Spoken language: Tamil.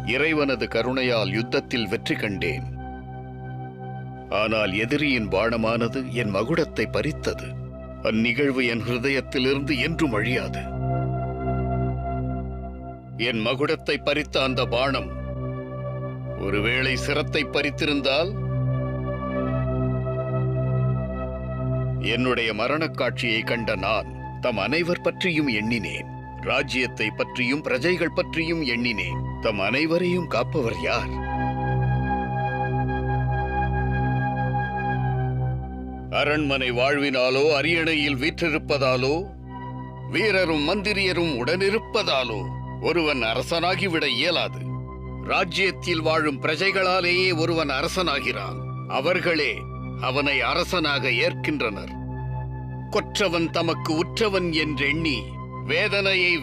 இறைவனது கருணையால் யுத்தத்தில் வெற்றி கண்டேன். ஆனால் எதிரியின் பாணமானது என் மகுடத்தை பறித்தது. அந்நிகழ்வு என் ஹிருதயத்திலிருந்து என்றும் அழியாது. என் மகுடத்தை பறித்த அந்த பாணம் ஒருவேளை சிரத்தை பறித்திருந்தால் என்னுடைய மரணக் காட்சியை கண்ட நான் தம் அனைவர் பற்றியும் எண்ணினேன். ராஜ்யத்தை பற்றியும் பிரஜைகள் பற்றியும் எண்ணினேன். தம் அனைவரையும் காப்பவர் யார்? அரண்மனை வாழ்வினாலோ அரியணையில் வீற்றிருப்பதாலோ வீரரும் மந்திரியரும் உடனிருப்பதாலோ ஒருவன் அரசனாகிவிட இயலாது. ராஜ்யத்தில் வாழும் பிரஜைகளாலேயே ஒருவன் அரசனாகிறான். அவர்களே அவனை அரசனாக ஏற்கின்றனர். கொற்றவன் தமக்கு உற்றவன் என்றெண்ணி வேதனையை